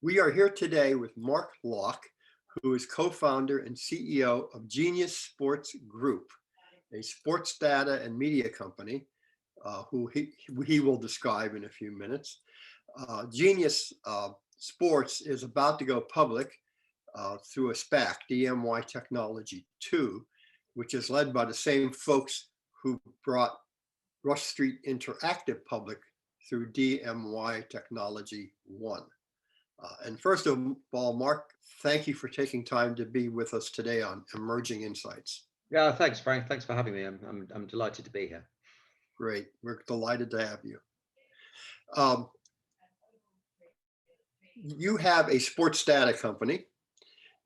We are here today with Mark Locke, who is co-founder and CEO of Genius Sports Group, a sports data and media company, who he will describe in a few minutes. Genius Sports is about to go public through a SPAC, DMY Technology 2, which is led by the same folks who brought Rush Street Interactive public through DMY Technology 1. And first of all, Mark, thank you for taking time to be with us today on Emerging Insights. Yeah, thanks, Frank. Thanks for having me. I'm delighted to be here. Great. We're delighted to have you. You have a sports data company,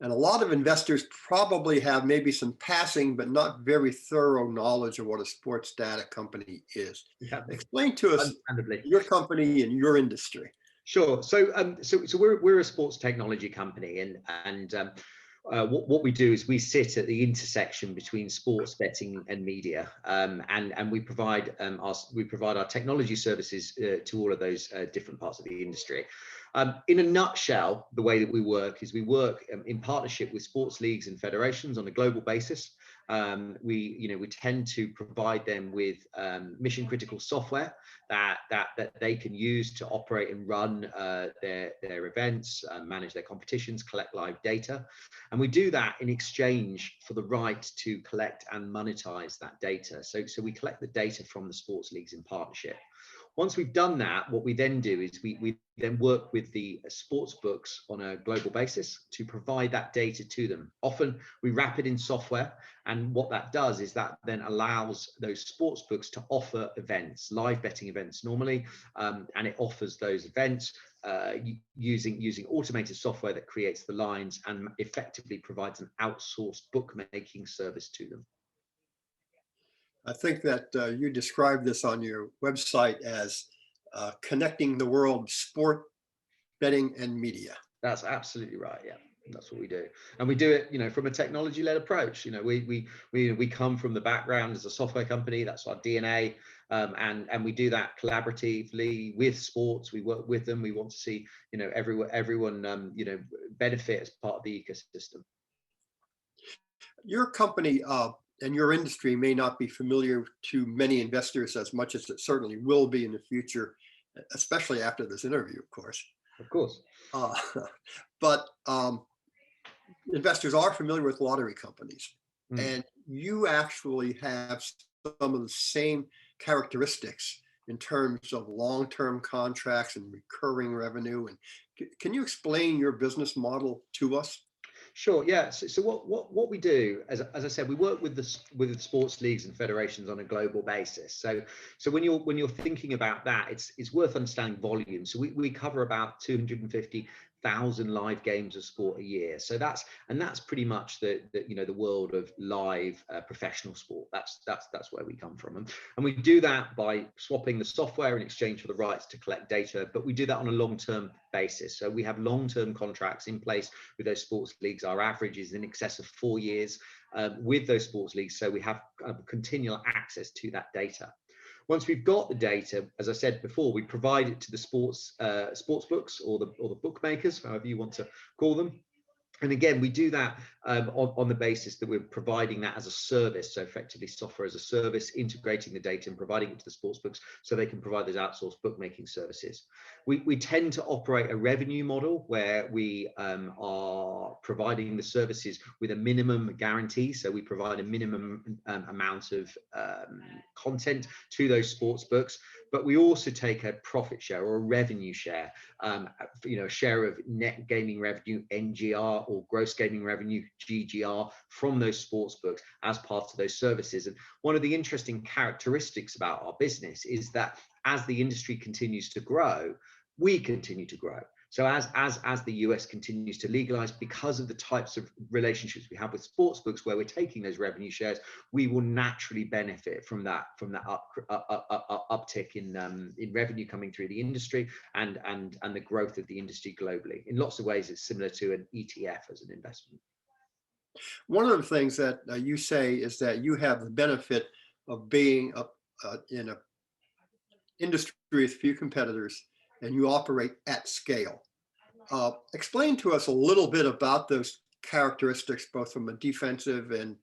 and a lot of investors probably have maybe some passing but not very thorough knowledge of what a sports data company is. Yeah, Explain to us your company and your industry. Sure. So we're a sports technology company, and what we do is we sit at the intersection between sports betting and media, and we provide our technology services to all of those different parts of the industry. In a nutshell, the way that we work is we work in partnership with sports leagues and federations on a global basis. We tend to provide them with mission critical software that they can use to operate and run their events, manage their competitions, collect live data, and we do that in exchange for the right to collect and monetize that data. So we collect the data from the sports leagues in partnership. Once we've done that, what we then do is we then work with the sports books on a global basis to provide that data to them. Often we wrap it in software, and what that does is that then allows those sports books to offer events, live betting events normally, and it offers those events using automated software that creates the lines and effectively provides an outsourced bookmaking service to them. I think that you described this on your website as connecting the world of sport, betting, and media. That's absolutely right. Yeah, that's what we do, and we do it, from a technology-led approach. We come from the background as a software company. That's our DNA, and we do that collaboratively with sports. We work with them. We want to see, everyone, benefit as part of the ecosystem. Your company and your industry may not be familiar to many investors as much as it certainly will be in the future, especially after this interview, of course. Of course. But investors are familiar with lottery companies, and you actually have some of the same characteristics in terms of long-term contracts and recurring revenue. And can you explain your business model to us? Sure. Yeah. So what we do, as I said, we work with the sports leagues and federations on a global basis. So when you're thinking about that, it's worth understanding volume. So we cover about 250,000 live games of sport a year. So that's pretty much the world of live professional sport. That's where we come from, and we do that by swapping the software in exchange for the rights to collect data. But we do that on a long-term basis. So we have long-term contracts in place with those sports leagues. Our average is in excess of 4 years with those sports leagues. So we have continual access to that data. Once we've got the data, as I said before, we provide it to the sports books or the bookmakers, however you want to call them. And again, we do that on the basis that we're providing that as a service. So effectively software as a service, integrating the data and providing it to the sports books so they can provide those outsourced bookmaking services. We tend to operate a revenue model where we are providing the services with a minimum guarantee. So we provide a minimum amount of content to those sports books, but we also take a profit share or a revenue share, a share of net gaming revenue, NGR, or gross gaming revenue, GGR, from those sports books as part of those services. And one of the interesting characteristics about our business is that as the industry continues to grow, we continue to grow. So as the US continues to legalize, because of the types of relationships we have with sports books where we're taking those revenue shares, we will naturally benefit from that uptick in revenue coming through the industry and the growth of the industry globally. In lots of ways, it's similar to an ETF as an investment. One of the things that you say is that you have the benefit of being in an industry with few competitors, and you operate at scale. Explain to us a little bit about those characteristics, both from a defensive and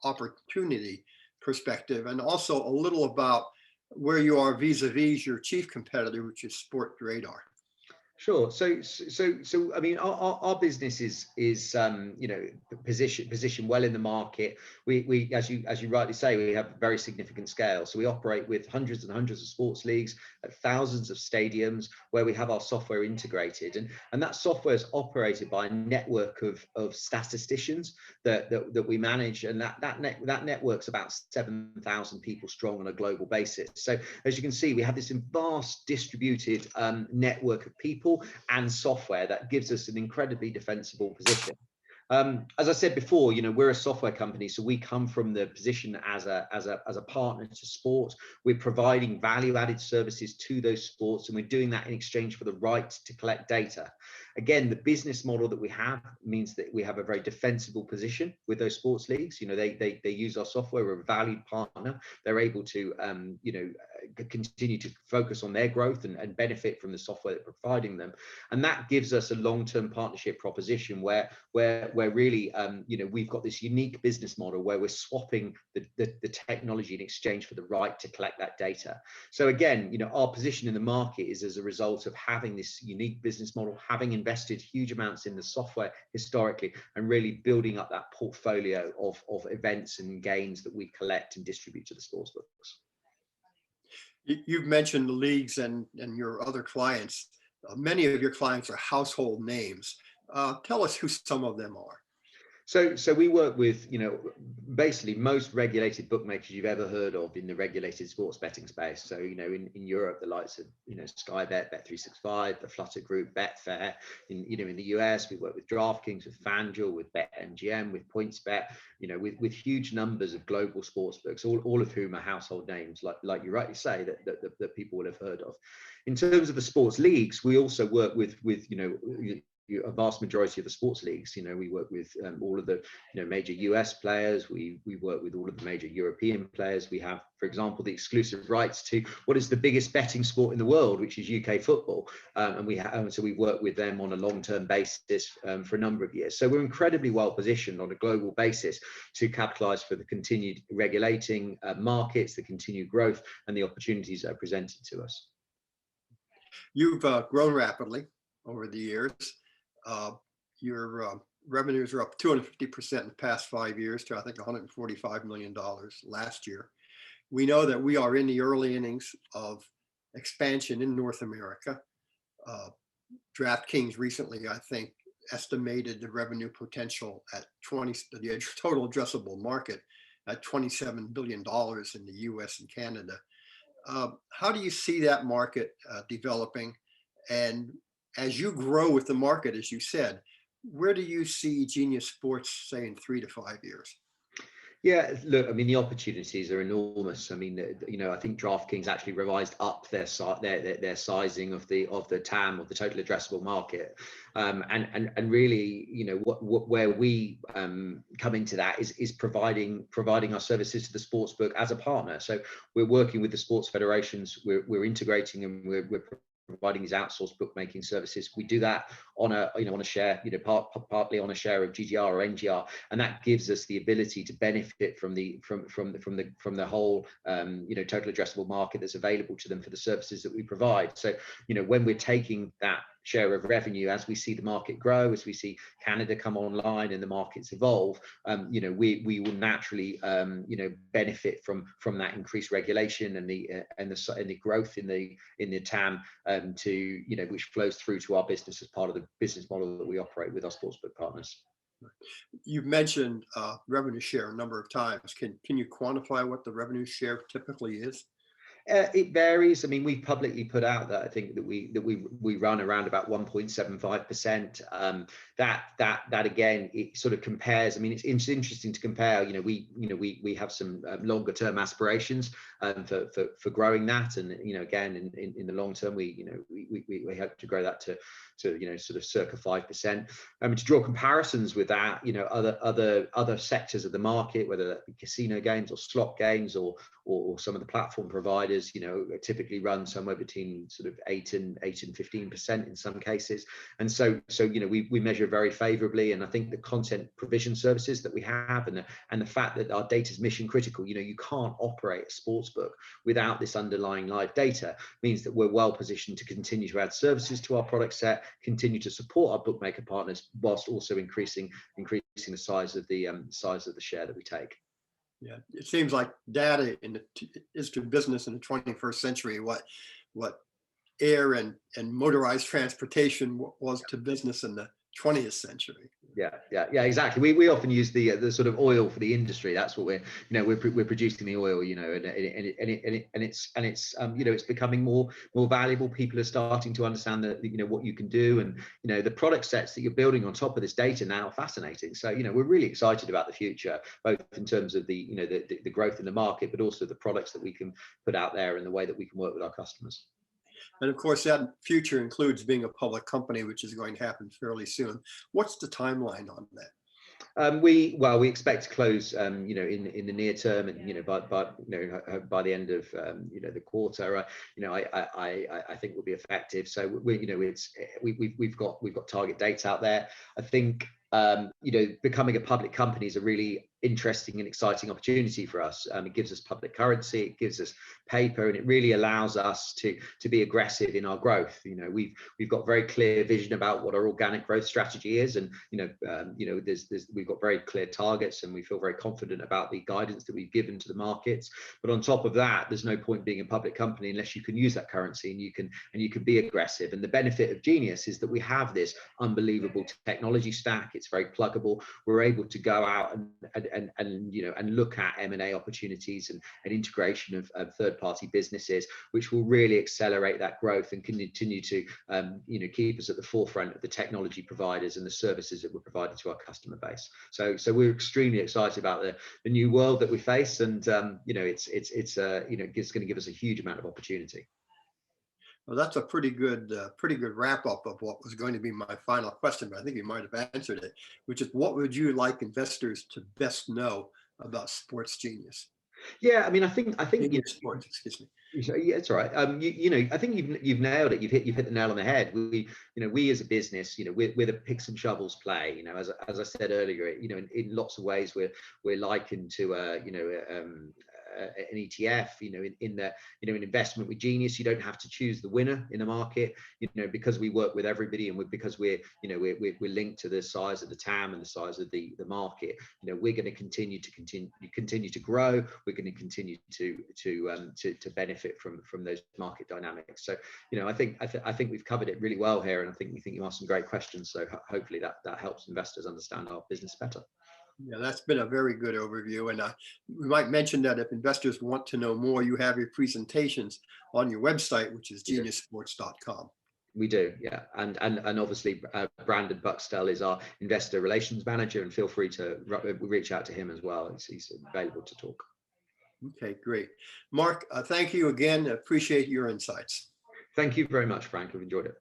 opportunity perspective, and also a little about where you are vis-a-vis your chief competitor, which is Sport Radar. Sure. So I mean, our business is you know, positioned well in the market. We as you rightly say, we have very significant scale. So we operate with hundreds and hundreds of sports leagues at thousands of stadiums where we have our software integrated, and that software is operated by a network of statisticians that we manage, and that network's about 7,000 people strong on a global basis. So as you can see, we have this vast distributed network of people and software that gives us an incredibly defensible position. As I said before, you know, we're a software company, so we come from the position as a partner to sport. We're providing value-added services to those sports, and we're doing that in exchange for the right to collect data. Again, the business model that we have means that we have a very defensible position with those sports leagues. You know, they use our software. We're a valued partner. They're able to you know, continue to focus on their growth and benefit from the software that we're providing them, and that gives us a long-term partnership proposition where really you know, we've got this unique business model where we're swapping the technology in exchange for the right to collect that data. So again, you know, our position in the market is as a result of having this unique business model, having invested huge amounts in the software historically, and really building up that portfolio of events and gains that we collect and distribute to the sportsbooks. You've mentioned the leagues and your other clients. Many of your clients are household names. Tell us who some of them are. So we work with, you know, basically most regulated bookmakers you've ever heard of in the regulated sports betting space. So, you know, in Europe, the likes of, you know, Sky Bet, Bet365, the Flutter Group, Betfair. You know, in the US, we work with DraftKings, with FanDuel, with BetMGM, with PointsBet, you know, with huge numbers of global sportsbooks, all of whom are household names, like you rightly say, that people will have heard of. In terms of the sports leagues, we also work with you know, a vast majority of the sports leagues. You know, we work with all of the, you know, major US players. We work with all of the major European players. We have, for example, the exclusive rights to what is the biggest betting sport in the world, which is UK football, and so we work with them on a long-term basis for a number of years. So we're incredibly well positioned on a global basis to capitalize for the continued regulating markets, the continued growth, and the opportunities that are presented to us. You've grown rapidly over the years. Your revenues are up 250% in the past 5 years to, I think, $145 million last year. We know that we are in the early innings of expansion in North America. DraftKings recently, I think, estimated the revenue potential at the total addressable market at $27 billion in the US and Canada. How do you see that market developing? And as you grow with the market, as you said, where do you see Genius Sports, say, in 3 to 5 years? Yeah, look, I mean, the opportunities are enormous. I mean, you know, I think DraftKings actually revised up their sizing of the TAM, of the total addressable market, and really, you know, where we come into that is providing our services to the sportsbook as a partner. So we're working with the sports federations, we're integrating, and we're providing these outsourced bookmaking services. We do that on a share, you know, partly on a share of GGR or NGR, and that gives us the ability to benefit from the whole you know, total addressable market that's available to them for the services that we provide. So, you know, when we're taking that share of revenue, as we see the market grow, as we see Canada come online and the markets evolve, you know, we will naturally you know, benefit from that increased regulation and the growth in the TAM, to, you know, which flows through to our business as part of the business model that we operate with our sportsbook partners. You've mentioned revenue share a number of times. Can you quantify what the revenue share typically is? It varies. I mean, we publicly put out that I think that we run around about 1.75%. That again, it sort of compares. I mean, it's interesting to compare. You know, we have some longer term aspirations for growing that, and you know, again, in the long term, we hope to grow that to you know, sort of circa 5%. To draw comparisons with that, you know, other sectors of the market, whether that be casino games or slot games or some of the platform providers, providers, typically run somewhere between sort of 8 and 15% in some cases. And so we measure very favorably. And I think the content provision services that we have, and the fact that our data is mission critical, you can't operate a sports book without this underlying live data, means that we're well positioned to continue to add services to our product set, continue to support our bookmaker partners, whilst also increasing the size of the share that we take. Yeah, it seems like data is to business in the 21st century what air and motorized transportation was to business in the 20th century. Yeah, exactly. We often use the sort of oil for the industry. That's what we're producing the oil, and it's becoming more valuable. People are starting to understand that what you can do, and the product sets that you're building on top of this data now are fascinating. So we're really excited about the future, both in terms of the growth in the market, but also the products that we can put out there and the way that we can work with our customers. And of course, that future includes being a public company, which is going to happen fairly soon. What's the timeline on that? We expect to close, in the near term, and by the end of the quarter, I think will be effective. So we've got target dates out there. I think becoming a public company is a really interesting and exciting opportunity for us. It gives us public currency, it gives us paper, and it really allows us to be aggressive in our growth. We've got very clear vision about what our organic growth strategy is, and we've got very clear targets, and we feel very confident about the guidance that we've given to the markets. But on top of that, there's no point being a public company unless you can use that currency and you can be aggressive. And the benefit of Genius is that we have this unbelievable technology stack. It's very pluggable. We're able to go out and look at M&A opportunities and integration of third-party businesses, which will really accelerate that growth and continue to keep us at the forefront of the technology providers and the services that we're providing to our customer base. So we're extremely excited about the new world that we face, and it's going to give us a huge amount of opportunity. Well, that's a pretty good wrap up of what was going to be my final question, but I think you might have answered it, which is, what would you like investors to best know about Sports Genius? Yeah, I mean, I think Genius Sports, excuse me. Yeah, it's all right. I think you've nailed it. You've hit the nail on the head. We as a business, we're the picks and shovels play. As I said earlier, in lots of ways we're likened to an ETF, in an investment with Genius. You don't have to choose the winner in the market, because we work with everybody, and because we're linked to the size of the TAM and the size of the market. We're going to continue to grow. We're going to continue to benefit from those market dynamics. So I think we've covered it really well here, and I think you asked some great questions. So hopefully that helps investors understand our business better. Yeah, that's been a very good overview. And we might mention that if investors want to know more, you have your presentations on your website, which is geniussports.com. We do, yeah. And obviously, Brandon Buxtell is our investor relations manager, and feel free to reach out to him as well. He's available to talk. Okay, great. Mark, thank you again. Appreciate your insights. Thank you very much, Frank. I've enjoyed it.